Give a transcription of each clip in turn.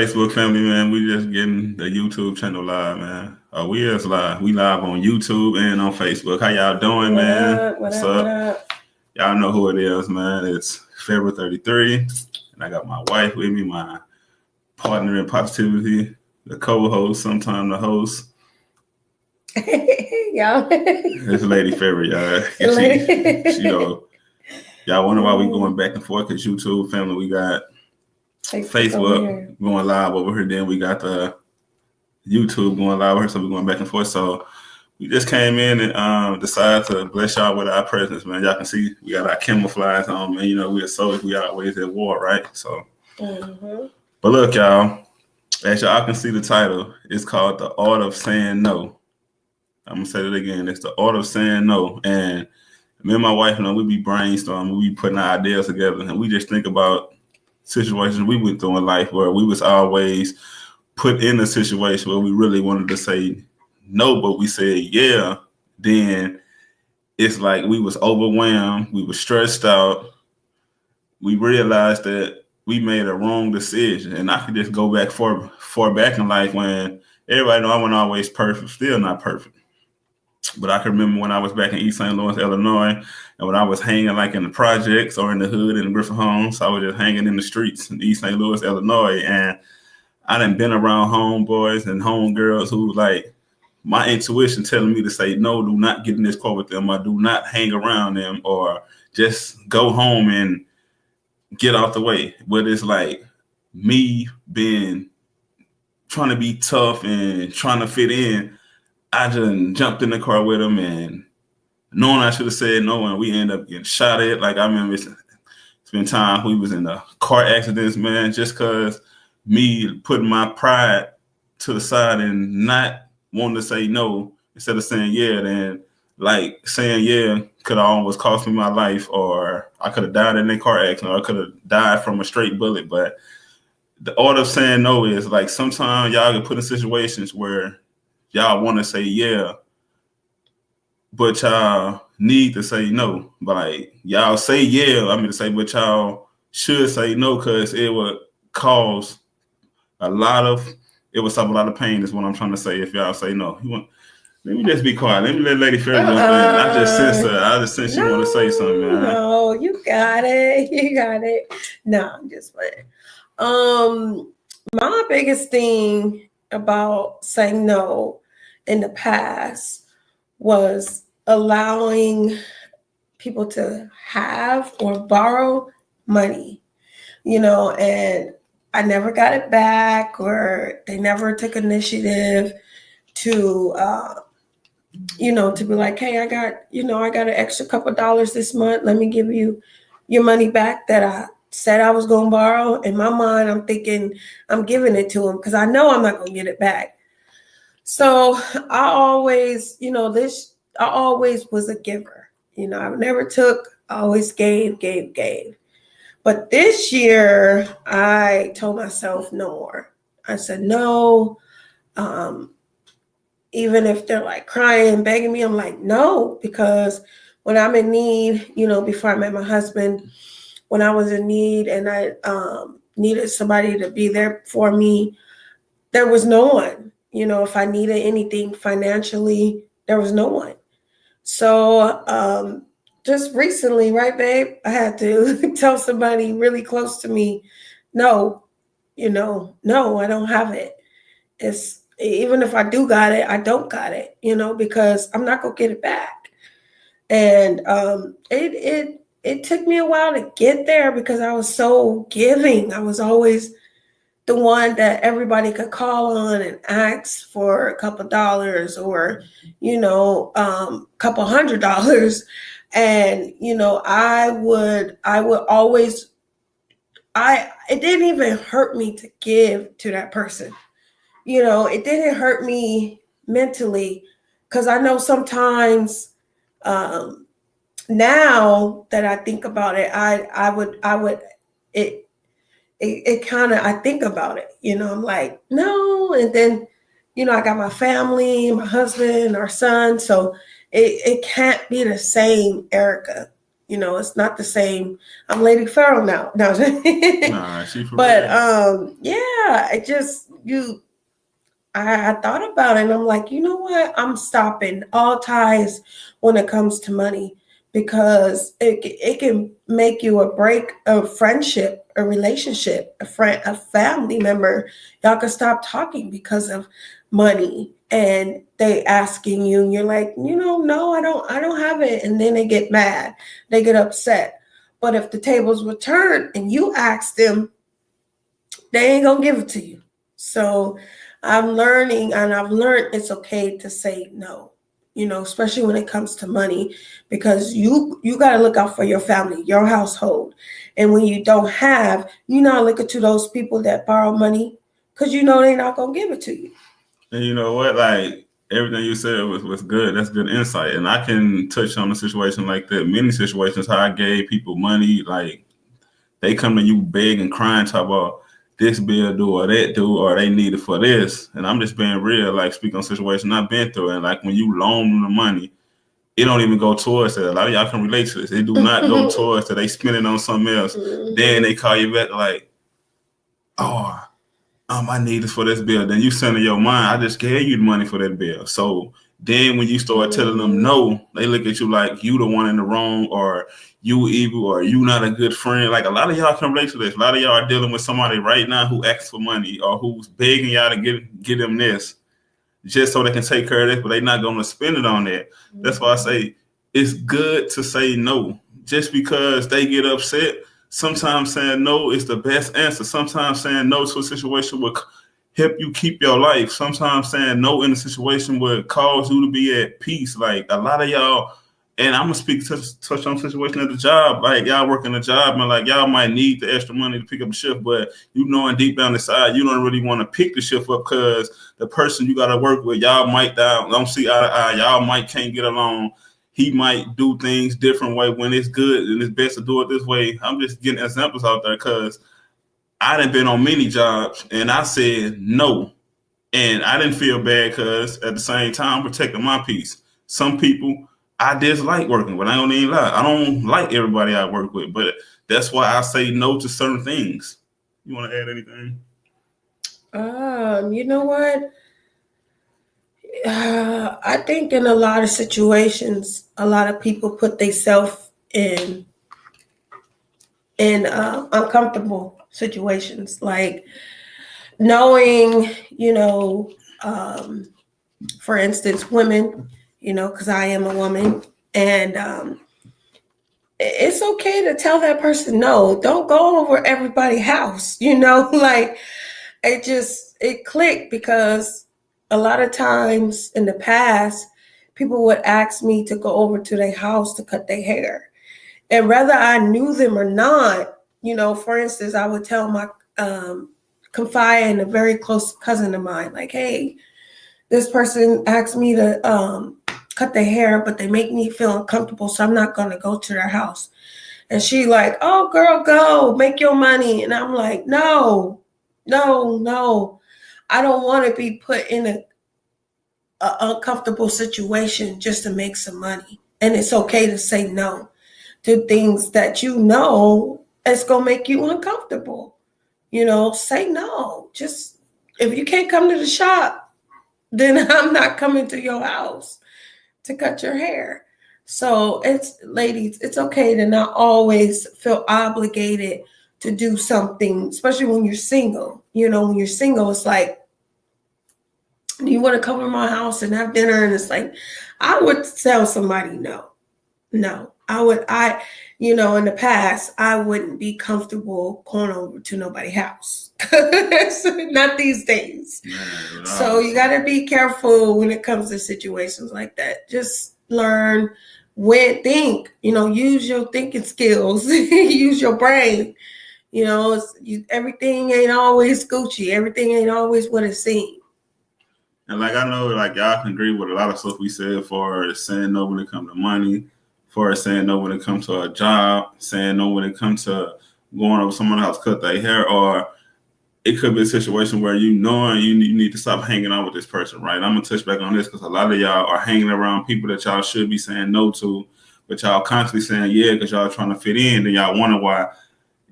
Facebook family, man? We just getting the YouTube channel live, man. We is live. We live on YouTube and on Facebook. How y'all doing, man? What's up? Y'all know who it is, man. It's February 33, and I got my wife with me, my partner in positivity, the co-host, sometimes the host. Y'all. It's Lady February, y'all. Y'all wonder why we going back and forth? Because YouTube family, we got Facebook going live over here. Then we got the YouTube going live over here. So we're going back and forth. So we just came in and decided to bless y'all with our presence, man. Y'all can see we got our camouflage on, man. You know, we're soldiers. We always at war, right? So, But look, y'all, as y'all can see the title, it's called The Art of Saying No. I'm going to say that again. It's The Art of Saying No. And me and my wife, you know, we be brainstorming, we be putting our ideas together, and we just think about situations we went through in life where we was always put in a situation where we really wanted to say no, but we said yeah. Then it's like we was overwhelmed, we were stressed out. We realized that we made a wrong decision, and I could just go back far back in life when everybody know I wasn't always perfect, still not perfect. But I can remember when I was back in East St. Louis, Illinois, and when I was hanging like in the projects or in the hood in the Griffin Homes, I was just hanging in the streets in East St. Louis, Illinois. And I done been around homeboys and homegirls who like my intuition telling me to say, no, do not get in this car with them, or do not hang around them, or just go home and get out the way. But it's like me trying to be tough and trying to fit in. I just jumped in the car with him, and knowing I should have said no, and we ended up getting shot at. Like I remember it's been times we was in the car accidents, man, just because me putting my pride to the side and not wanting to say no instead of saying yeah, then like saying yeah could have almost cost me my life, or I could have died in a car accident, or I could have died from a straight bullet. But the art of saying no is like sometimes y'all get put in situations where y'all want to say yeah, but y'all need to say no. But like y'all say yeah, but y'all should say no because it would cause a lot of pain is what I'm trying to say if y'all say no. Let me just be quiet. Let me let Lady Fair jump in. I just sense you want to say something, man. No, you got it. No, I'm just playing. My biggest thing about saying no in the past was allowing people to have or borrow money, and I never got it back, or they never took initiative to, to be like, hey, I got an extra couple dollars this month. Let me give you your money back that I said I was going to borrow. In my mind, I'm thinking I'm giving it to them because I know I'm not going to get it back. So I always, I always was a giver. I never took, I always gave. But this year, I told myself no more. I said no. Even if they're like crying, begging me, I'm like, no, because when I'm in need, before I met my husband, when I was in need and I needed somebody to be there for me, there was no one. If I needed anything financially, there was no one. So just recently, right, babe, I had to tell somebody really close to me, no, no, I don't have it. It's even if I do got it, I don't got it, because I'm not gonna get it back. And it took me a while to get there because I was so giving. I was always the one that everybody could call on and ask for a couple dollars or, couple $100. And, I would always, it didn't even hurt me to give to that person. It didn't hurt me mentally because I know sometimes now that I think about it, it kind of, I think about it, I'm like, no. And then, I got my family, my husband, our son. So it can't be the same Erica, It's not the same. I'm Lady Farrell now. No, nah, she for but real. it just I thought about it and I'm like, you know what? I'm stopping all ties when it comes to money because it can make you a break a friendship, a relationship, a friend, a family member. Y'all can stop talking because of money and they asking you and you're like, no, I don't have it. And then they get mad, they get upset. But if the tables were turned and you asked them, they ain't gonna give it to you. So I'm learning and I've learned it's okay to say no, especially when it comes to money, because you got to look out for your family, your household. And when you don't have, you're not looking to those people that borrow money because they're not going to give it to you. And you know what? Like everything you said was good. That's good insight. And I can touch on a situation like that. Many situations how I gave people money, like they come to you big and crying, talk about this bill do or that do, or they need it for this. And I'm just being real, like speak on situation I've been through. And like when you loan them the money, it don't even go towards that. A lot of y'all can relate to this. It do not go towards that. They spend it on something else. Mm-hmm. Then they call you back like, oh, I need this for this bill. Then you send in your mind, I just gave you the money for that bill. So then when you start telling them no, they look at you like you the one in the wrong, or you evil, or you not a good friend. Like a lot of y'all can relate to this. A lot of y'all are dealing with somebody right now who asks for money or who's begging y'all to get them this just so they can take care of this, but they're not going to spend it on that. Mm-hmm. That's why I say it's good to say no. Just because they get upset, sometimes saying no is the best answer. Sometimes saying no to a situation will help you keep your life. Sometimes saying no in a situation will cause you to be at peace. Like a lot of y'all, and I'm gonna touch on situation at the job. Like y'all working a job and like y'all might need the extra money to pick up the shift, but knowing deep down inside you don't really want to pick the shift up because the person you gotta work with, y'all might don't see eye to eye. Y'all might can't get along. He might do things different way when it's good and it's best to do it this way. I'm just getting examples out there because I done been on many jobs and I said no. And I didn't feel bad because at the same time, I'm protecting my peace. Some people I dislike working with. I don't even lie. I don't like everybody I work with, but that's why I say no to certain things. You want to add anything? You know what? I think in a lot of situations, a lot of people put themselves in uncomfortable situations, like knowing, for instance, women, because I am a woman, and it's okay to tell that person no. Don't go over everybody's house, like it clicked because a lot of times in the past, people would ask me to go over to their house to cut their hair. And whether I knew them or not, for instance, I would tell my confide in a very close cousin of mine, like, hey, this person asked me to cut their hair, but they make me feel uncomfortable, so I'm not going to go to their house. And she like, oh, girl, go, make your money. And I'm like, no. I don't want to be put in a uncomfortable situation just to make some money. And it's okay to say no to things that it's going to make you uncomfortable. Say no. Just if you can't come to the shop, then I'm not coming to your house to cut your hair. So ladies, it's okay to not always feel obligated to do something, especially when you're single. When you're single, it's like, do you want to come to my house and have dinner? And it's like, I would tell somebody no. In the past, I wouldn't be comfortable going over to nobody's house. Not these days. Man, so you got to be careful when it comes to situations like that. Just learn think, use your thinking skills, use your brain. Everything ain't always Gucci. Everything ain't always what it seems. And like I know, like y'all can agree with a lot of stuff we said for saying no when it comes to money, for saying no when it comes to a job, saying no when it comes to going over someone's house cut their hair, or it could be a situation where you need to stop hanging out with this person, right? I'm gonna touch back on this because a lot of y'all are hanging around people that y'all should be saying no to, but y'all constantly saying yeah because y'all trying to fit in, then y'all wonder why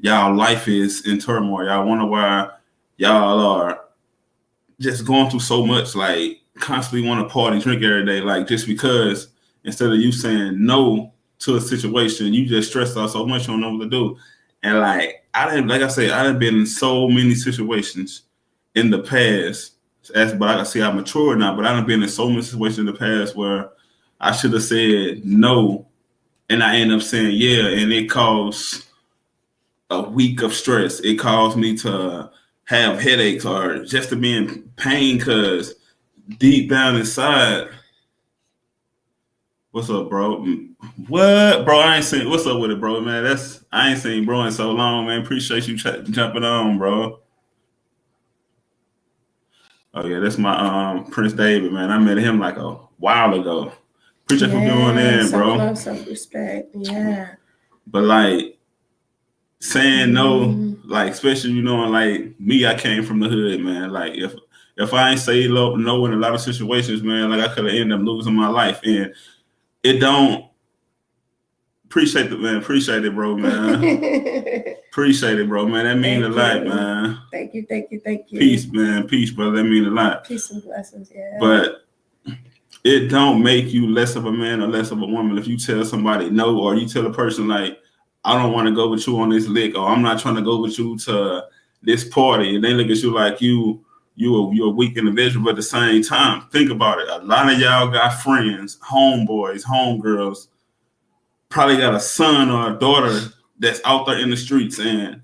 y'all life is in turmoil. Y'all wonder why y'all are just going through so much, like constantly want to party, drink every day, like just because instead of you saying no to a situation, you just stressed out so much you don't know what to do. And like I've been in so many situations in the past. But I can see I'm mature now, but I've been in so many situations in the past where I should have said no, and I end up saying yeah, and it caused a week of stress. It caused me to have headaches or just to be in pain because deep down inside, what's up, bro? What, bro? I ain't seen. What's up with it, bro? Man, I ain't seen bro in so long, man. Appreciate you jumping on, bro. Oh yeah, that's my Prince David, man. I met him like a while ago. Appreciate for doing that, bro. Self-love, self-respect, yeah. But like saying no, like especially like me, I came from the hood, man. Like if I ain't say no in a lot of situations, man, like I could have ended up losing my life, and it don't. Appreciate it, man. Appreciate it, bro, man. Appreciate it, bro, man. That means a lot, man. Thank you. Peace, man. Peace, brother. That means a lot. Peace and blessings, yeah. But it don't make you less of a man or less of a woman if you tell somebody no, or you tell a person like, I don't want to go with you on this lick, or I'm not trying to go with you to this party, and they look at you like you're a weak individual. But at the same time, think about it. A lot of y'all got friends, homeboys, homegirls, probably got a son or a daughter that's out there in the streets, and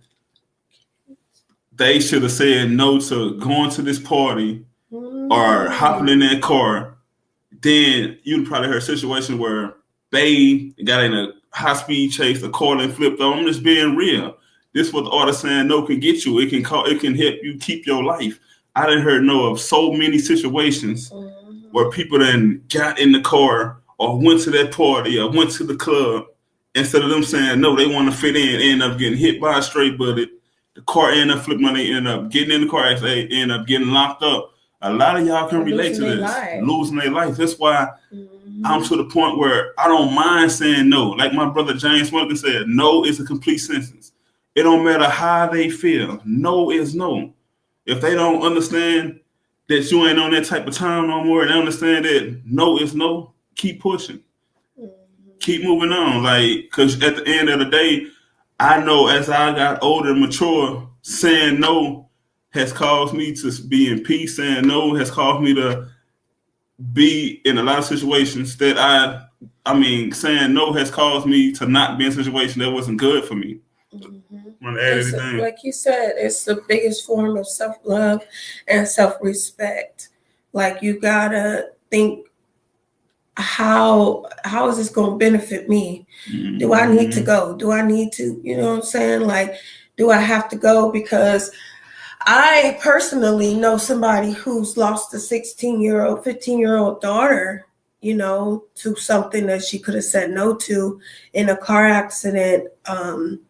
they should have said no to going to this party or hopping in that car. Then you'd probably heard a situation where they got in a high-speed chase, the car and flipped on. I'm just being real. This is what the artist saying no can get you. It can help you keep your life. I done heard know of so many situations where people then got in the car or went to that party or went to the club. Instead of them saying no, they want to fit in, end up getting hit by a straight bullet. The car end up flipping, they end up getting in the car accident, end up getting locked up. A lot of y'all can relate to this, losing their life. That's why I'm to the point where I don't mind saying no. Like my brother James Morgan said, no is a complete sentence. It don't matter how they feel. No is no. If they don't understand that you ain't on that type of time no more, and they understand that no is no, keep pushing. Keep moving on. Like, because at the end of the day, I know as I got older and mature, saying no has caused me to be in peace. Saying no has caused me to be in a lot of situations that saying no has caused me to not be in a situation that wasn't good for me. Like you said, it's the biggest form of self-love and self-respect. Like you gotta think, how is this going to benefit me? Do I need to go? Do I need to, you know what I'm saying? Like, do I have to go? Because I personally know somebody who's lost a 16-year-old, 15-year-old daughter, to something that she could have said no to in a car accident on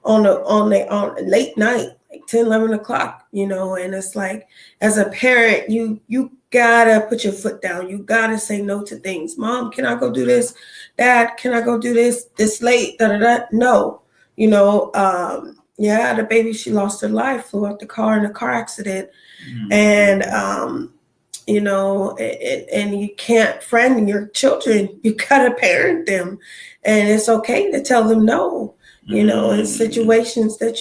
late night, like 10, 11 o'clock, and it's like, as a parent, you gotta put your foot down. You gotta say no to things. Mom, can I go do this? Dad, can I go do this late? No. The baby, she lost her life, flew out the car in a car accident. And and you can't friend your children. You gotta parent them. And it's okay to tell them no, in situations that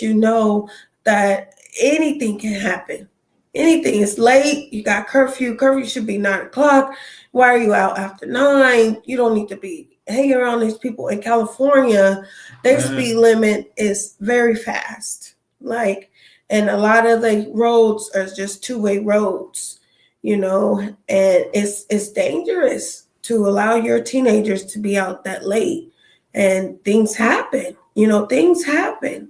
that anything can happen. Anything is late, you got curfew should be 9 o'clock. Why are you out after 9? You don't need to be hanging around these people. In California, their speed limit is very fast. And a lot of the roads are just two-way roads, and it's dangerous to allow your teenagers to be out that late. And things happen, things happen.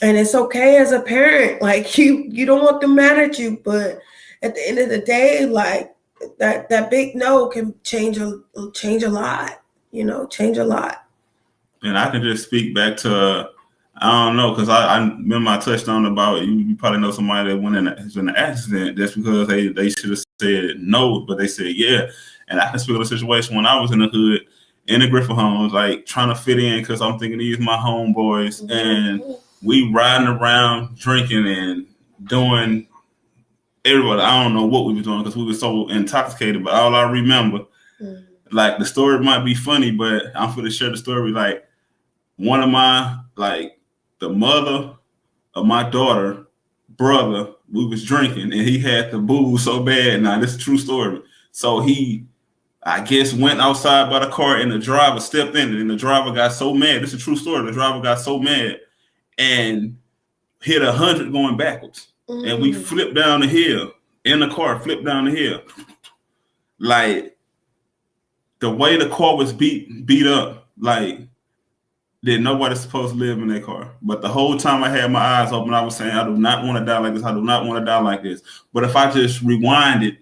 And it's okay as a parent, like you don't want them mad at you, but at the end of the day, like that big no can change a lot, change a lot. And I can just speak back to, I don't know, because I remember I touched on about, you probably know somebody that went in an accident just because they should have said no, but they said yeah. And I can speak of a situation when I was in the hood, in the Griffin homes, like trying to fit in because I'm thinking these my homeboys, and we riding around drinking and doing everybody. I don't know what we were doing because we were so intoxicated, but all I remember, like the story might be funny, but I'm going to share the story. Like one of my, like the mother of my daughter, brother, we was drinking and he had the booze so bad. Now this is a true story. So he, I guess, went outside by the car and the driver stepped in it and the driver got so mad. This is a true story. The driver got so mad and hit 100 going backwards. And we flipped down the hill in the car, flipped down the hill. Like the way the car was beat up, like that nobody's supposed to live in that car. But the whole time I had my eyes open, I was saying, I do not want to die like this. I do not want to die like this. But if I just rewinded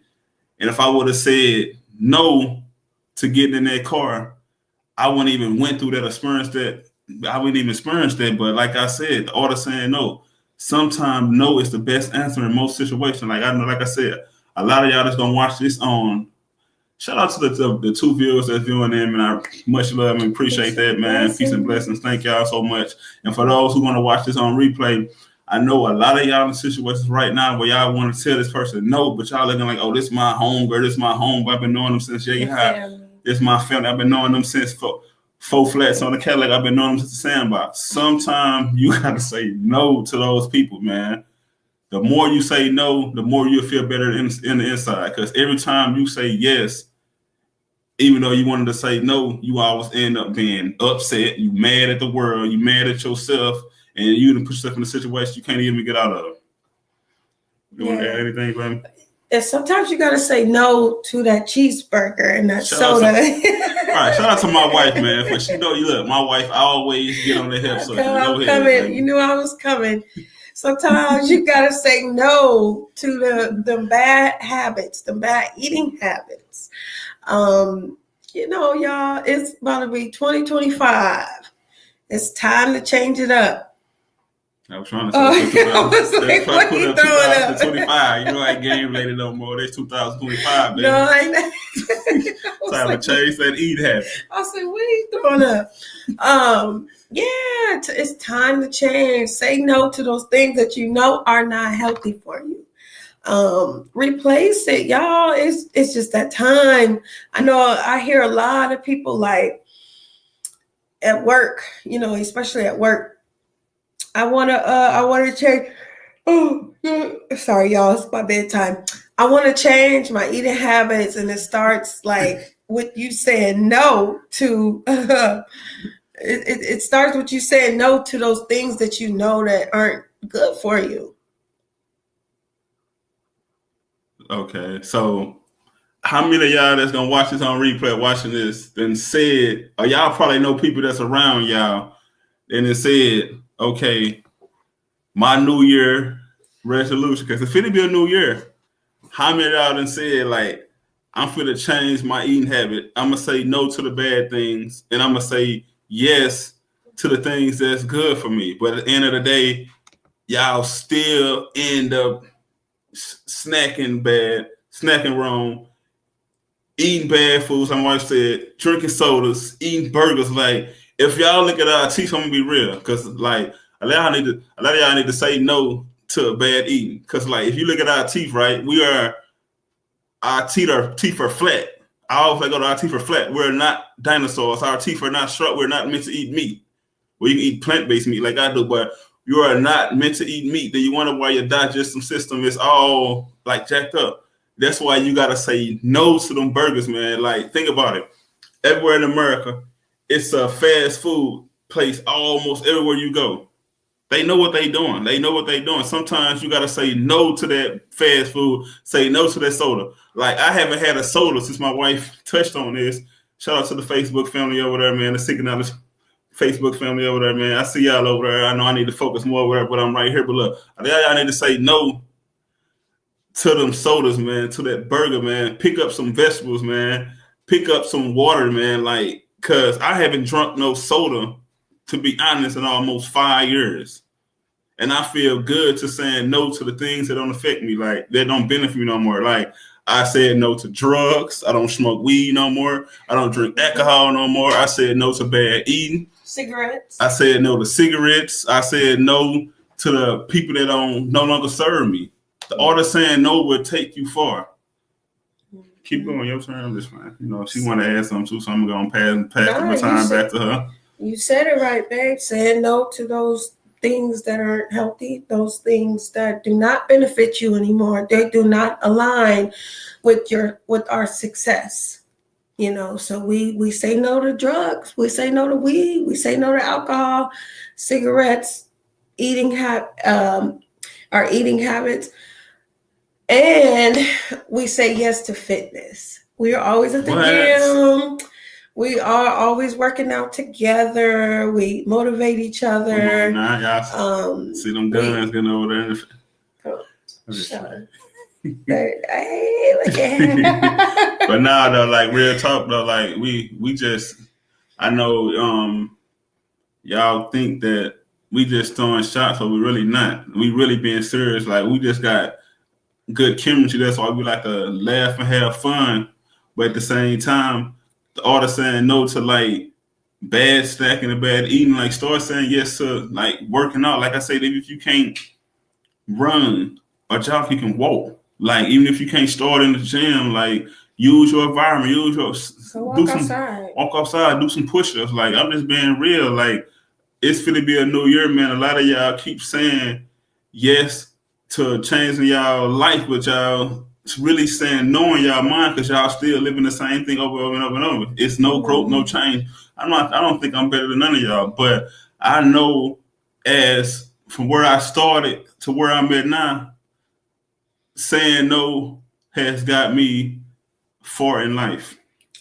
and if I would have said no to getting in that car, I wouldn't even went through that experience I wouldn't even experience that. But like I said, the order saying no. Sometimes no is the best answer in most situations. Like I know, like I said, a lot of y'all that's gonna watch this on. Shout out to the two viewers that's viewing them, and I much love and appreciate that, man. Peace and blessings. Thank y'all so much. And for those who want to watch this on replay, I know a lot of y'all in situations right now where y'all want to tell this person no, but y'all looking like, oh, this is my home, girl, this is my home. I've been knowing them since high. This is my family. I've been knowing them since four flats on the Cadillac. I've been knowing them since the sandbox. Sometimes you gotta say no to those people, man. The more you say no, the more you'll feel better in the inside. Because every time you say yes, even though you wanted to say no, you always end up being upset. You mad at the world. You mad at yourself. And you done put yourself in a situation you can't even get out of. You want to add anything, baby? And sometimes you got to say no to that cheeseburger and that soda. All right, shout out to my wife, man. For she know you look, my wife always get on the hip. So I'm coming. You knew I was coming. Sometimes you got to say no to the bad habits, the bad eating habits. You know, y'all, it's about to be 2025. It's time to change it up. I was trying to say, I was like, what are you throwing up? 2025, you know, I ain't game related no more. It's 2025, baby. No, I ain't. Time to change that eat habit. I said, what are you throwing up? Yeah, it's time to change. Say no to those things that you know are not healthy for you. Replace it, y'all. It's just that time. I know I hear a lot of people like at work, you know, especially at work. I want to change. Oh, sorry, y'all. It's my bedtime. I want to change my eating habits. And it starts like with you saying no to, it starts with you saying no to those things that you know that aren't good for you. Okay. So how many of y'all that's going to watch this on replay, watching this, then said, or y'all probably know people that's around y'all, and it said, okay, my New Year resolution, because if it be a new year, how many of y'all done said, like, I'm finna change my eating habit. I'm going to say no to the bad things, and I'm going to say yes to the things that's good for me. But at the end of the day, y'all still end up snacking wrong, eating bad foods. My wife said, drinking sodas, eating burgers. Like, if y'all look at our teeth, I'm gonna be real, because like a lot of y'all need to say no to bad eating. Because like if you look at our teeth, right, our teeth are flat. I always go to our teeth are flat. We're not dinosaurs. Our teeth are not sharp. We're not meant to eat meat. Well, you can eat plant-based meat like I do, but you are not meant to eat meat. Then you wonder why your digestive system is all like jacked up. That's why you gotta say no to them burgers, man. Like, think about it. Everywhere in America, it's a fast food place almost everywhere you go. They know what they're doing. Sometimes you got to say no to that fast food, say no to that soda. Like, I haven't had a soda since my wife touched on this. Shout out to the Facebook family over there, man. The Seeking Knowledge Facebook family over there, man. I see y'all over there. I know I need to focus more over there, but I'm right here. But look, y'all need to say no to them sodas, man, to that burger, man. Pick up some vegetables, man. Pick up some water, man. Like, because I haven't drunk no soda, to be honest, in almost 5 years. And I feel good to saying no to the things that don't affect me, like that don't benefit me no more. Like, I said no to drugs. I don't smoke weed no more. I don't drink alcohol no more. I said no to bad eating. Cigarettes. I said no to cigarettes. I said no to the people that no longer serve me. The art of saying no will take you far. Keep going, your turn. I'm just fine. She want to add something too, so I'm going to pass the baton back to her. You said it right, babe. Saying no to those things that aren't healthy, those things that do not benefit you anymore. They do not align with our success. So we say no to drugs. We say no to weed. We say no to alcohol, cigarettes, our eating habits. And we say yes to fitness. We are always at the gym. We are always working out together. We motivate each other. Y'all see them guns getting over there. Hey, look at But now though, like real talk though, like we just, I know y'all think that we just throwing shots, but we really not. We really being serious. Like we just got good chemistry. That's why we like to laugh and have fun. But at the same time, the art of saying no to like bad snacking and bad eating, like start saying yes to like working out. Like I said, if you can't run or jog, you can walk. Like even if you can't start in the gym, like use your environment, walk outside, do some push-ups. Like I'm just being real. Like it's finna be a new year, man. A lot of y'all keep saying yes to changing y'all life, but y'all really saying no in y'all mind because y'all still living the same thing over and over and over. It's no growth, no change. I don't think I'm better than none of y'all, but I know as from where I started to where I'm at now, saying no has got me far in life.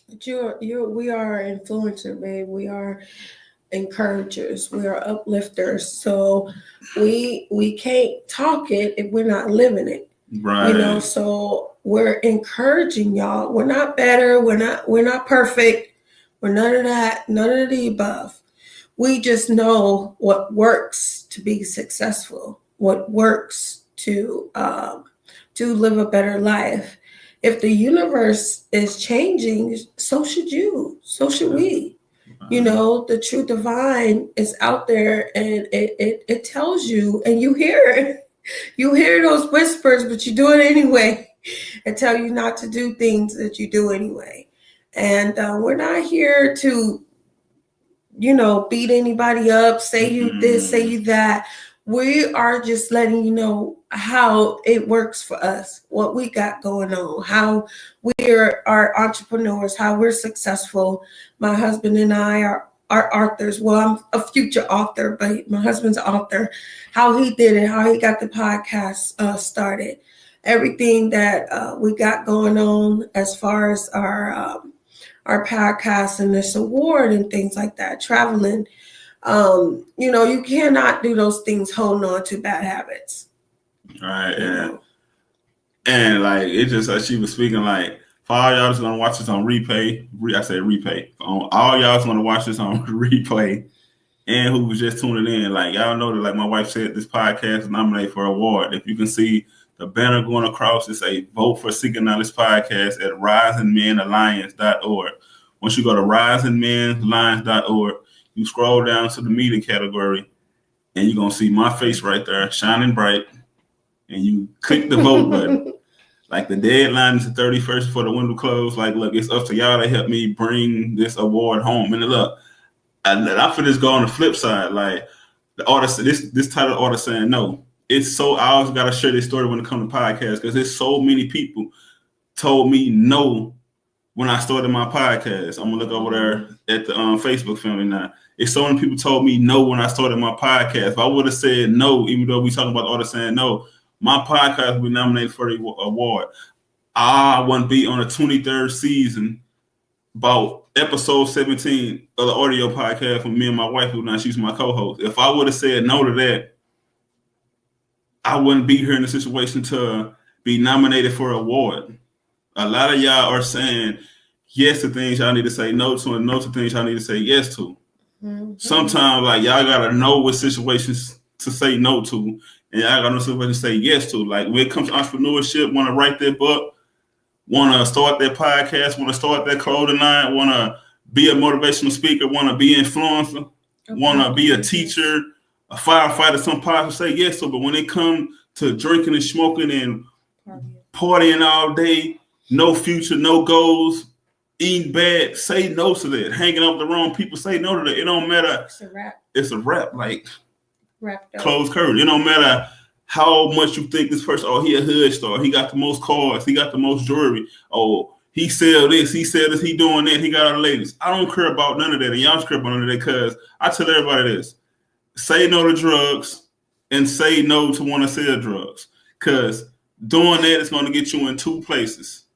We are influencer, babe. We are encouragers. We are uplifters. So we can't talk it if we're not living it. Right. So we're encouraging y'all. We're not better. We're not perfect. We're none of that, none of the above. We just know what works to be successful, what works to live a better life. If the universe is changing, so should you. So should we. The true divine is out there, and it tells you, and you hear it. You hear those whispers, but you do it anyway. And tell you not to do things that you do anyway. And we're not here to, beat anybody up, say you this, say you that. We are just letting you know how it works for us, what we got going on, how we are entrepreneurs, how we're successful. My husband and I are authors. Well, I'm a future author, but my husband's an author. How he did it, how he got the podcast started, everything that we got going on as far as our podcast and this award and things like that, traveling. You cannot do those things holding on to bad habits. All right, and like it just she was speaking like for all y'all that's gonna watch this on replay. I said replay. All y'all that's gonna watch this on replay, and who was just tuning in, like y'all know that like my wife said, this podcast is nominated for an award. If you can see the banner going across, it's a vote for Seeking Knowledge podcast at risingmenalliance.org. Once you go to risingmenalliance.org, you scroll down to the meeting category, and you're going to see my face right there, shining bright, and you click the vote button. Like the deadline is the 31st before the window closed. Like, look, it's up to y'all to help me bring this award home. And look, I for this go on the flip side. Like the artist, this title artist saying no. It's so I always got to share this story when it comes to podcasts because there's so many people told me no when I started my podcast. I'm gonna look over there at the Facebook family now. It's so many people told me no when I started my podcast. If I would have said no, even though we talking about the artist saying no, my podcast would be nominated for the award. I wouldn't be on the 23rd season, about episode 17 of the audio podcast with me and my wife, who now she's my co-host. If I would have said no to that, I wouldn't be here in the situation to be nominated for an award. A lot of y'all are saying yes to things y'all need to say no to, and no to things y'all need to say yes to. Mm-hmm. Sometimes, like, y'all gotta know what situations to say no to, and y'all gotta know situations to say yes to. Like, when it comes to entrepreneurship, want to write their book, want to start their podcast, want to start their clothing line, want to be a motivational speaker, want to be an influencer, want to be a teacher, a firefighter, some people say yes to, but when it comes to drinking and smoking and partying all day, no future, no goals, eating bad, say no to that. Hanging up the wrong people, say no to that. It don't matter. It's a wrap. It's a wrap, like wrapped up. Closed curtain. It don't matter how much you think this person, oh, he a hood star, he got the most cars, he got the most jewelry, oh, he sell this, he doing that, he got all the ladies. I don't care about none of that, and y'all don't care about none of that, because I tell everybody this: say no to drugs and say no to want to sell drugs, because doing that is going to get you in two places,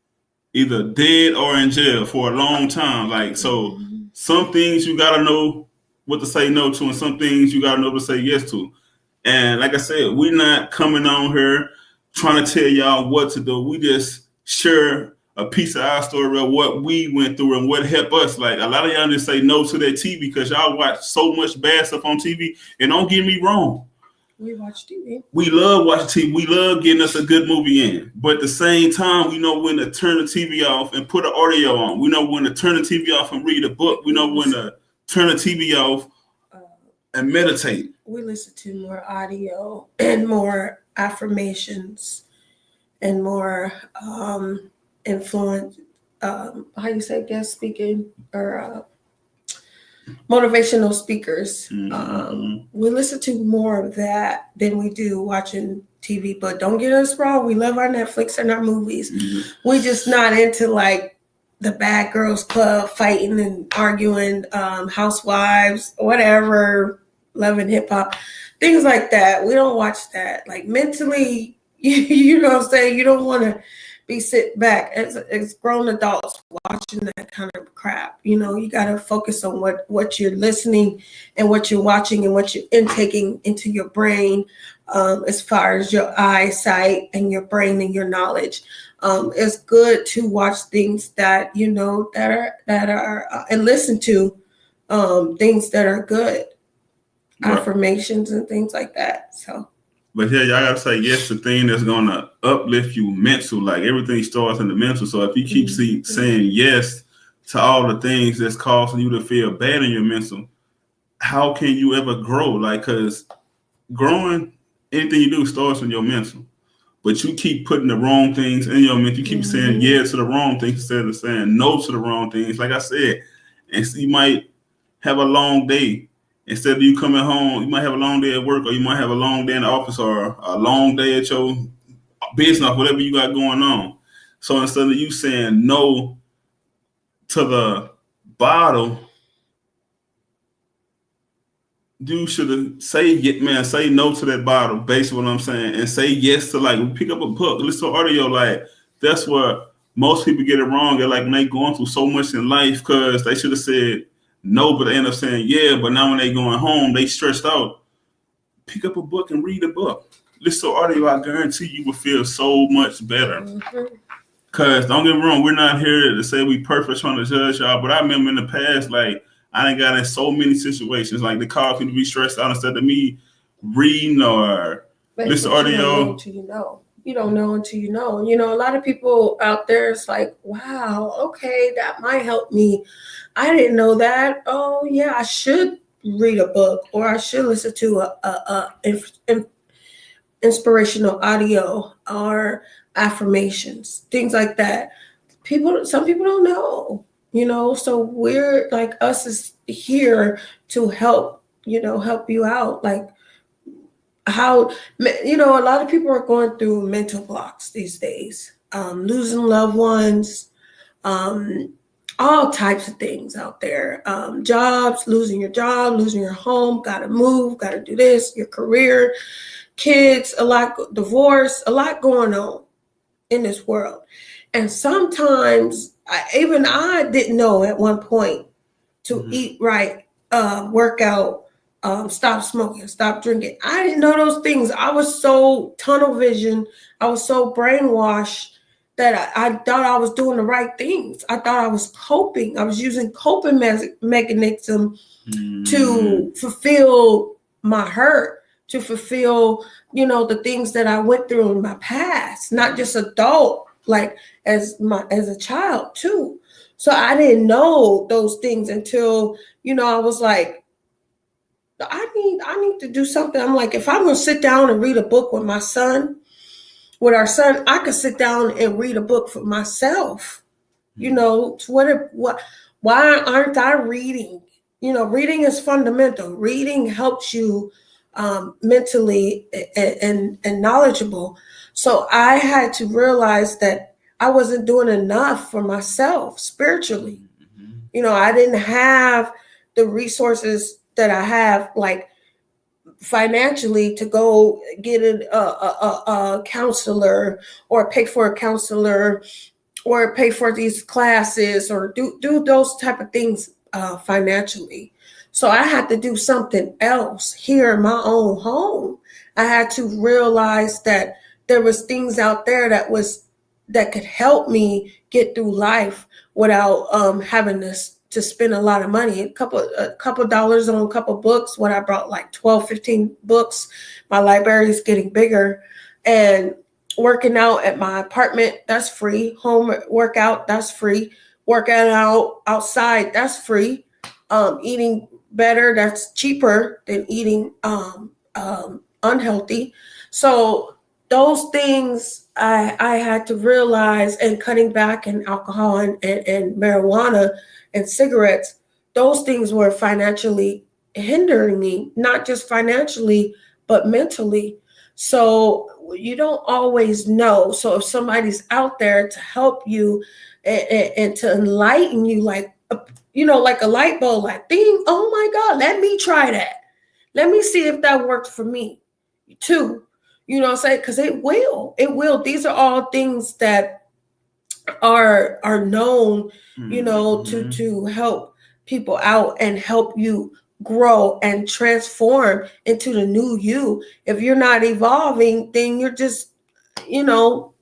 either dead or in jail for a long time. Like, so some things you got to know what to say no to, and some things you got to know to say yes to. And like I said, we're not coming on here trying to tell y'all what to do. We just share a piece of our story of what we went through and what helped us. Like, a lot of y'all just say no to that TV because y'all watch so much bad stuff on TV. And don't get me wrong, we watch TV. We love watching TV. We love getting us a good movie in. But at the same time, we know when to turn the TV off and put an audio on. We know when to turn the TV off and read a book. We know when to turn the TV off and meditate. We listen to more audio and more affirmations and more influence. How you say guest speaking or motivational speakers. We listen to more of that than we do watching TV. But don't get us wrong, we love our Netflix and our movies. We just not into like the Bad Girls Club fighting and arguing, housewives, whatever, loving hip hop, things like that. We don't watch that. Like mentally, you know what I'm saying? You don't want to be sit back as grown adults watching that kind of crap. You know, you got to focus on what you're listening and what you're watching and what you're intaking into your brain, as far as your eyesight and your brain and your knowledge. It's good to watch things that, you know, that are and listen to things that are good, right. Affirmations and things like that. So. But yeah, y'all gotta say yes to things that's gonna uplift you mental. Like, everything starts in the mental. So if you keep saying yes to all the things that's causing you to feel bad in your mental, how can you ever grow? Like, cause growing, anything you do starts in your mental. But you keep putting the wrong things in your mental. You keep saying yes to the wrong things instead of saying no to the wrong things. Like I said, and so you might have a long day. Instead of you coming home, you might have a long day at work, or you might have a long day in the office, or a long day at your business, whatever you got going on. So instead of you saying no to the bottle, you should say no to that bottle, basically what I'm saying, and say yes to, like, pick up a book, listen to audio. Like, that's what most people get it wrong. They're like, when they going through so much in life, because they should have said no, but they end up saying yeah. But now when they going home, they stressed out. Pick up a book and read a book. Listen to audio. I guarantee you will feel so much better. Because don't get me wrong, we're not here to say we perfect trying to judge y'all. But I remember in the past, like, I done got in so many situations, like, the cause me to be stressed out instead of me reading or listen to audio. You don't know until you know. You know, a lot of people out there, it's like, wow, okay, that might help me. I didn't know that. Oh, yeah, I should read a book, or I should listen to a inspirational audio or affirmations, things like that. Some people don't know, you know, so we're like, us is here to help you out. Like, how, you know, a lot of people are going through mental blocks these days, losing loved ones, all types of things out there, jobs, losing your job, losing your home, gotta move, gotta do this, your career, kids, a lot, divorce, a lot going on in this world. And sometimes I didn't know at one point to eat right, work out, stop smoking, stop drinking. I didn't know those things. I was so tunnel vision. I was so brainwashed that I thought I was doing the right things. I thought I was coping. I was using coping mechanism to fulfill my hurt, to fulfill, you know, the things that I went through in my past, not just adult like as a child too. So I didn't know those things until, I was like, I need to do something. I'm like, if I'm gonna sit down and read a book with our son, I could sit down and read a book for myself. Why aren't I reading? Reading is fundamental. Reading helps you mentally and knowledgeable. So I had to realize that I wasn't doing enough for myself spiritually. I didn't have the resources that I have, like financially, to go get a counselor, or pay for a counselor, or pay for these classes, or do those type of things financially. So I had to do something else here in my own home. I had to realize that there was things out there that could help me get through life without having to spend a lot of money. A couple dollars on a couple books. When I brought like 12, 15 books, my library is getting bigger. And working out at my apartment, that's free. Home workout, that's free. Working out outside, that's free. Eating better, that's cheaper than eating unhealthy. So those things I had to realize, and cutting back in alcohol and marijuana and cigarettes, those things were financially hindering me, not just financially, but mentally. So you don't always know. So if somebody's out there to help you and to enlighten you, like a light bulb, like, ding, oh my God, let me try that. Let me see if that works for me too. You know what I'm saying? Because it will. These are all things that are known, to help people out and help you grow and transform into the new you. If you're not evolving, then you're just, you're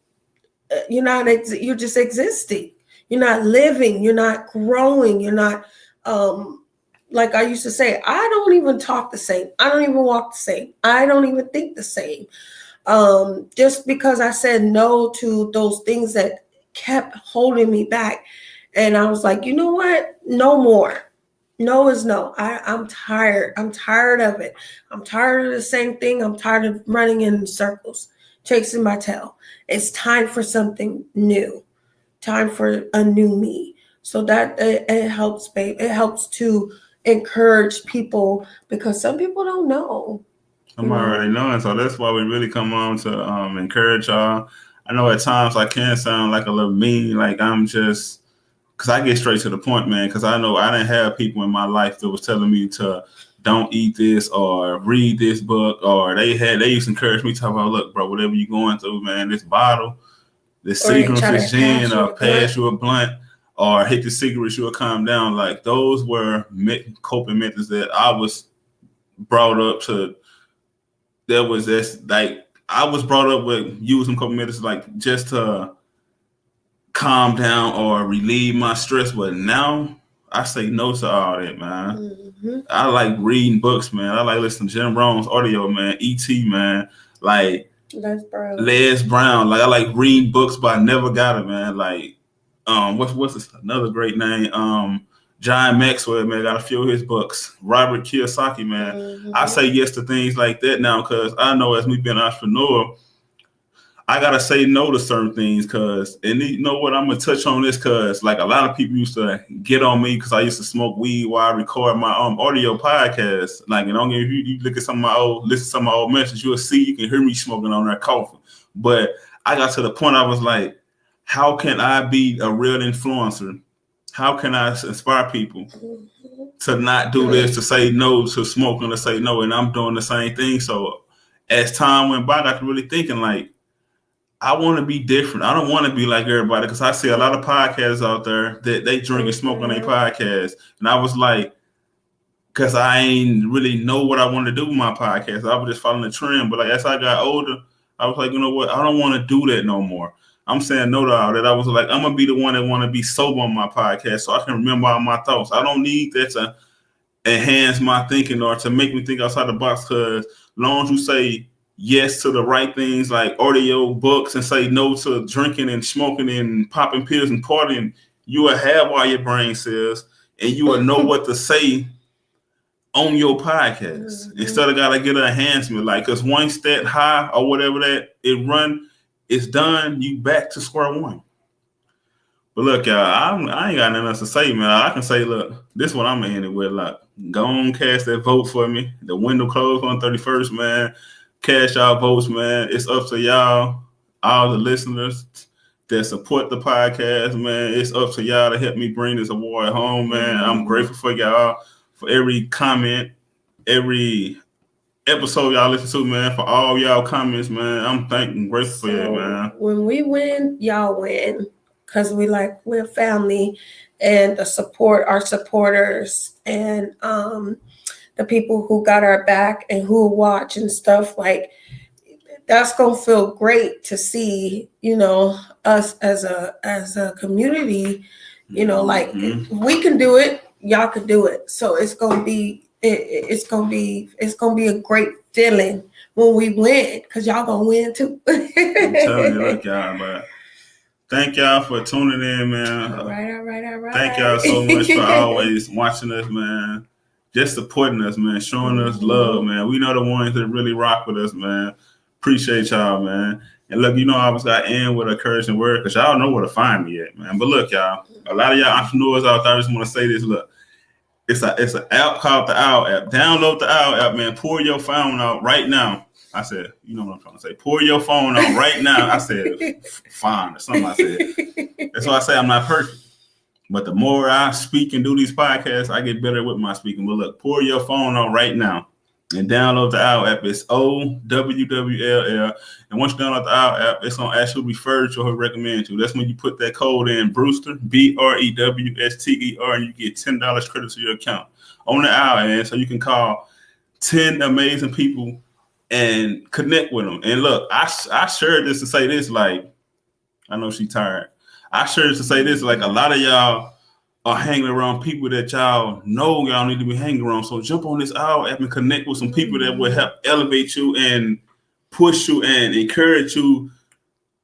just existing. You're not living. You're not growing. You're not, like I used to say, I don't even talk the same. I don't even walk the same. I don't even think the same. Just because I said no to those things that kept holding me back. And I was like, you know what? No more. No is no. I'm tired. I'm tired of it. I'm tired of the same thing. I'm tired of running in circles, chasing my tail. It's time for something new. Time for a new me. So that it helps, babe. It helps to encourage people, because some people don't know. I'm already knowing, so that's why we really come on to encourage y'all. I know at times I can sound like a little mean, like I'm just, because I get straight to the point, man, because I know I didn't have people in my life that was telling me to don't eat this or read this book, or they used to encourage me, talk about, look, bro, whatever you're going through, man, this bottle, this cigarette, this gin, or pass you a blunt, or hit the cigarettes, you'll calm down. Like, those were coping methods that I was brought up to. There was this, like, I was brought up with using coping methods, like, just to calm down or relieve my stress. But now I say no to all that, man. Mm-hmm. I like reading books, man. I like listening to Jim Rohn's audio, man. E.T., man. Like, Les Brown. Like, I like reading books, but I never got it, man. Like, what's this, another great name? John Maxwell, man, got a few of his books. Robert Kiyosaki, man. Mm-hmm. I say yes to things like that now, because I know as me being an entrepreneur, I got to say no to certain things, because, and you know what, I'm going to touch on this, because like a lot of people used to get on me because I used to smoke weed while I record my audio podcast. Like, and don't get, if you look at listen to some of my old messages, you'll see, you can hear me smoking on that coffee. But I got to the point, I was like, how can I be a real influencer? How can I inspire people to not do this, to say no to smoking, to say no, and I'm doing the same thing. So as time went by, I got to really thinking, like, I want to be different. I don't want to be like everybody, because I see a lot of podcasts out there that they drink and smoke on their podcast. And I was like, because I ain't really know what I want to do with my podcast. I was just following the trend. But like, as I got older, I was like, you know what? I don't want to do that no more. I'm saying no to all that. I was like, I'm going to be the one that want to be sober on my podcast so I can remember all my thoughts. I don't need that to enhance my thinking or to make me think outside the box, because as long as you say yes to the right things like audio books and say no to drinking and smoking and popping pills and partying, you will have all your brain cells and you will know what to say on your podcast instead of gotta get an enhancement. Like, cause once that high or whatever that it run, it's done. You back to square one. But look, y'all, I ain't got nothing else to say, man. I can say, look, this is what I'm ending with. Like, go on, cast that vote for me. The window closed on 31st, man. Cast y'all votes, man. It's up to y'all, all the listeners that support the podcast, man. It's up to y'all to help me bring this award home, man. I'm grateful for y'all, for every comment, every episode y'all listen to, man, for all y'all comments, man. I'm grateful for you, man. When we win, y'all win. Because we're family, and our supporters, and the people who got our back and who watch and stuff, like, that's gonna feel great to see, us as a community, like we can do it, y'all can do it. So it's gonna be a great feeling when we win, because y'all gonna win too. I'm telling you, look, y'all, but thank y'all for tuning in, man. All right. Thank y'all so much for always watching us, man. Just supporting us, man. Showing us love, man. We know the ones that really rock with us, man. Appreciate y'all, man. And look, I always got to end with a encouraging word because y'all know where to find me at, man. But look, y'all, a lot of y'all entrepreneurs out there, I just want to say this. Look, it's an app called the OWL app. Download the OWL app, man. Pull your phone out right now. I said, you know what I'm trying to say. Pull your phone out right now. I said, fine, or something I said. That's why I say I'm not perfect. But the more I speak and do these podcasts, I get better with my speaking. But look, pull your phone out right now and download the OWL app. It's OWWLL. And once you download the OWL app, it's going to actually refer to or recommend you. That's when you put that code in, Brewster, BREWSTER, and you get $10 credit to your account on the OWL app. So you can call 10 amazing people and connect with them. And look, I shared this to say this, like, I know she's tired. I shared this to say this, like, a lot of y'all are hanging around people that y'all know y'all need to be hanging around. So jump on this OWL app and connect with some people that will help elevate you and push you and encourage you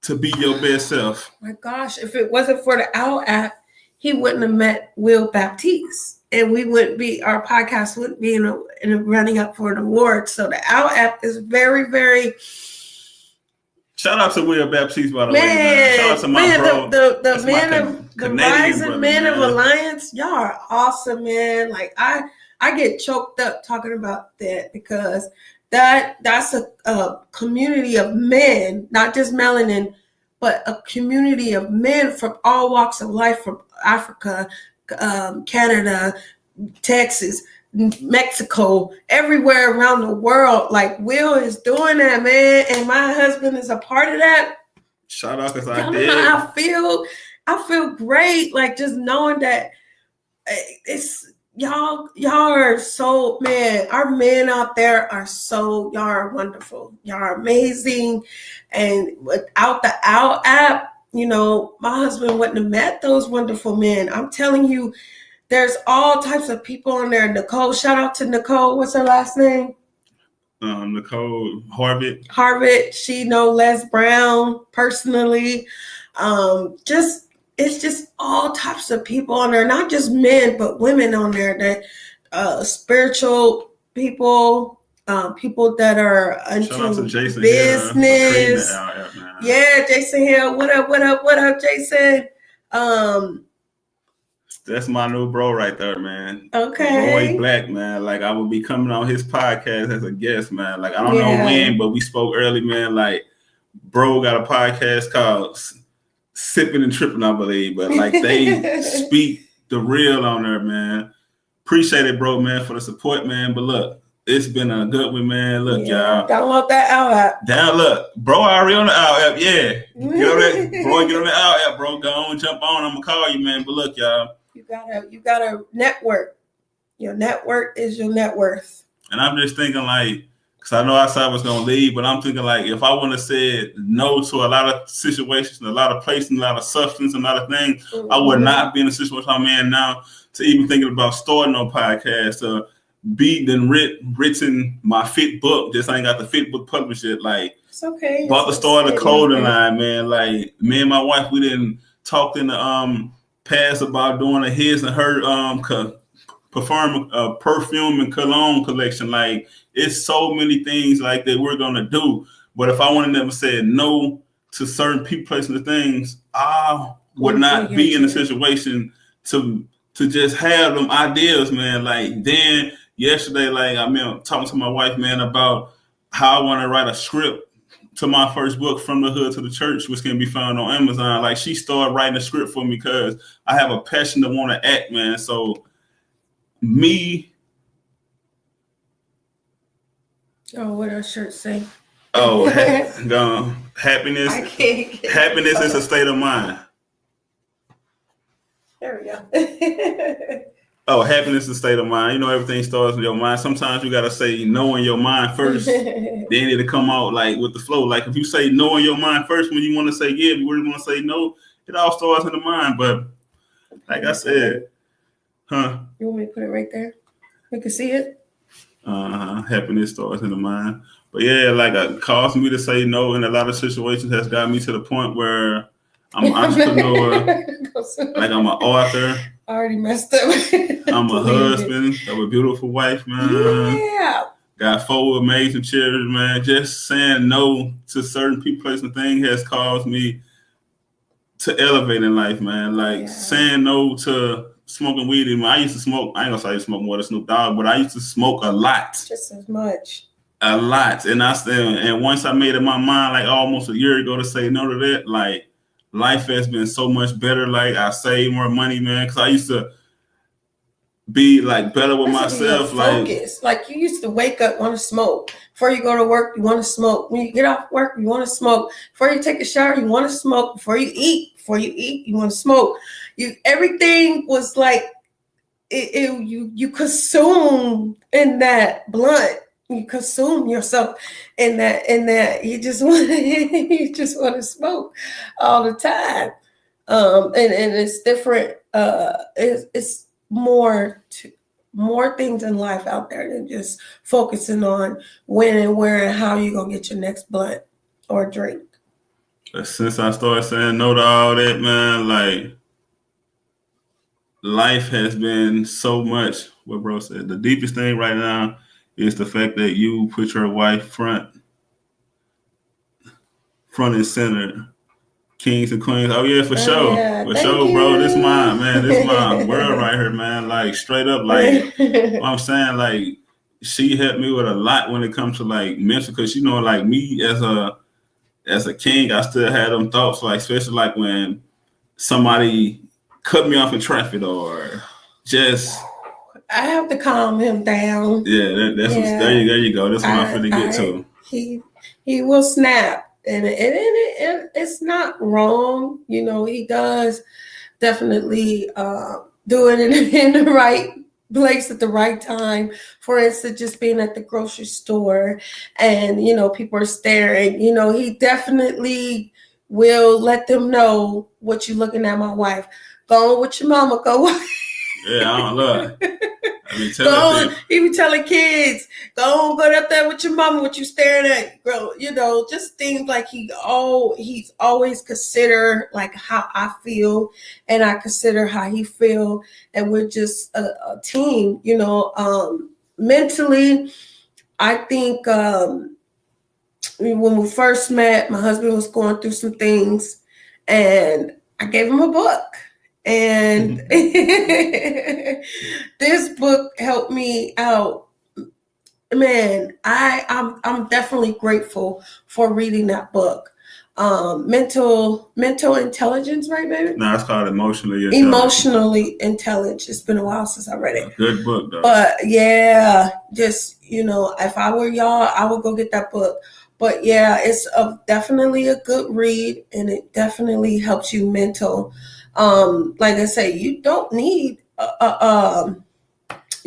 to be your best self. My gosh, if it wasn't for the OWL app, he wouldn't have met Will Baptiste. And our podcast wouldn't be in a running up for an award. So the OWL app is very, very. Shout out to Will Baptiste, by the way, man. Shout out to my bro. The man of the rising man of Alliance. Y'all are awesome, man. Like I get choked up talking about that because that's a community of men, not just melanin, but a community of men from all walks of life, from Africa, Canada, Texas, Mexico, everywhere around the world. Like, Will is doing that, man, and my husband is a part of that. Shout out, because I did. I feel great, like, just knowing that it's y'all are so, man, our men out there are so, y'all are wonderful, y'all are amazing. And without the OWL app, my husband wouldn't have met those wonderful men. I'm telling you, there's all types of people on there. Nicole, shout out to Nicole. What's her last name? Nicole Harvard. She know Les Brown personally. It's just all types of people on there, not just men, but women on there. That spiritual people, people that are into Jason business. Yeah, Jason Hill. What up, Jason? That's my new bro right there, man. Okay. Roy Black, man. Like, I will be coming on his podcast as a guest, man. Like, I don't know when, but we spoke early, man. Like, bro got a podcast called Sipping and Tripping, I believe. But, like, they speak the real on there, man. Appreciate it, bro, man, for the support, man. But look, it's been a good one, man. Look, y'all. Download that OWL app. Look, bro, already on the OWL app. Yeah. Get on the OWL app, bro. Go on, jump on. I'm going to call you, man. But look, y'all. You gotta network. Your network is your net worth. And I'm just thinking, like, because I know I said I was going to leave, but I'm thinking, like, if I would have said no to a lot of situations, a lot of places, a lot of substance, a lot of things, I would not be in the situation I'm in now to even thinking about starting no podcast, beat and written my fit book. Just ain't got the fit book published yet. Like, it's okay. About to start a clothing line, man. Like, me and my wife, we didn't talk in the past about doing a his and her perfume and cologne collection. Like, it's so many things like that we're gonna do. But if I would have never said no to certain people, places, and things, I would not be in a situation to just have them ideas, man. Like, then yesterday, like, I mean, talking to my wife, man, about how I want to write a script to my first book, From the Hood to the Church, which can be found on Amazon. Like, she started writing a script for me because I have a passion to want to act, man. So me. Oh, what our shirt say? Oh, happiness. Happiness is a state of mind. There we go. Oh, happiness is a state of mind. You know, everything starts in your mind. Sometimes you gotta say no in your mind first, then it'll come out like with the flow. Like, if you say no in your mind first when you want to say yeah, if you really want to say no, it all starts in the mind. But like I said, you want me to put it right there? We can see it. Happiness starts in the mind. But yeah, like, it caused me to say no in a lot of situations has got me to the point where I'm an entrepreneur, like, I'm an author. I already messed up. I'm a husband of a beautiful wife, man. Yeah. Got 4 amazing children, man. Just saying no to certain people, places, and things has caused me to elevate in life, man. Like, saying no to smoking weed. I used to smoke. I ain't gonna say I used to smoke more than Snoop Dogg, but I used to smoke a lot. Just as much. A lot. And once I made up my mind, like, almost a year ago, to say no to that, like, life has been so much better. Like, I save more money, man, because I used to be like better with myself. Like, you used to wake up, want to smoke. Before you go to work, you want to smoke. When you get off work, you want to smoke. Before you take a shower, you want to smoke. Before you eat, you want to smoke. Everything was like you consume in that blunt. You consume yourself in that you just want to smoke all the time. And it's different. It's more things in life out there than just focusing on when and where and how you're gonna get your next blunt or drink. Since I started saying no to all that, man, like, life has been so much. What bro said, the deepest thing right now is the fact that you put your wife front and center. Kings and queens. Oh yeah, for sure. Yeah, for sure, bro. This mine, man. This my world right here, man. Like, straight up, like, what I'm saying, like, she helped me with a lot when it comes to, like, mental, because, you know, like, me as a king, I still had them thoughts, like, especially like when somebody cut me off in traffic or just. I have to calm him down. Yeah, there you go. That's what I'm finna get to. He will snap. And it's not wrong. You know, he does definitely do it in the right place at the right time. For instance, just being at the grocery store and, you know, people are staring. You know, he definitely will let them know what you're looking at, my wife. Go on with your mama. Go. Yeah, I don't love it. He be telling kids, go up there with your mama, what you staring at, girl. You know, just things like he's always consider like how I feel, and I consider how he feel, and we're just a team. You know, mentally, I think when we first met, my husband was going through some things, and I gave him a book. And this book helped me out. Man, I'm definitely grateful for reading that book. Mental intelligence, right, baby? No, it's called Emotionally Intelligent. It's been a while since I read it. Good book, though. But yeah, just, you know, if I were y'all, I would go get that book. But yeah, it's definitely a good read, and it definitely helps you mental. Like I say, you don't need how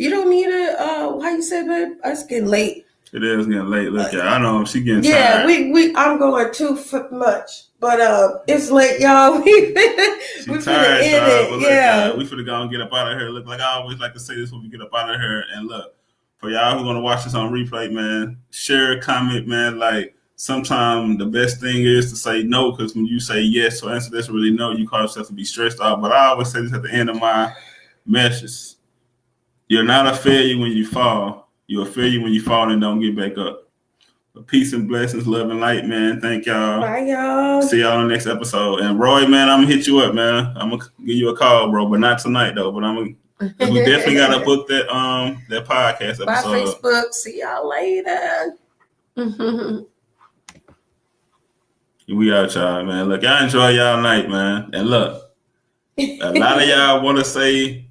you say, babe? It's getting late. It is getting late. Look, I know she getting tired. Yeah, I'm going too much, but it's late, y'all. We tired, end it. Yeah, we finna go and get up out of here. Look, like I always like to say this when we get up out of here, and look, for y'all who's gonna watch this on replay, man, share, comment, man. Like sometimes the best thing is to say no, because when you say yes or answer this really no, you cause yourself to be stressed out. But I always say this at the end of my message: you're not a failure when you fall. You're a failure when you fall and don't get back up. But peace and blessings, love and light, man. Thank y'all. Bye, y'all. See y'all on the next episode. And Roy, man, I'm gonna hit you up, man. I'm gonna give you a call, bro, but not tonight though. But we definitely gotta book that podcast episode. Bye, Facebook. See y'all later. We out, y'all, man. Look, I enjoy y'all night, man. And look, a lot of y'all want to say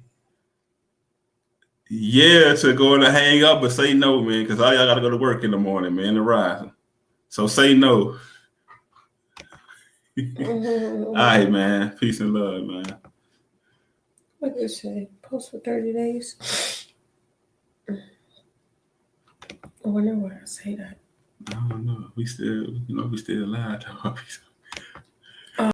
yeah to going to hang up, but say no, man, because all y'all got to go to work in the morning, man, to rise. So say no. All right, man. Peace and love, man. What did it say? Post for 30 days. I wonder why I say that. I don't know. We still alive.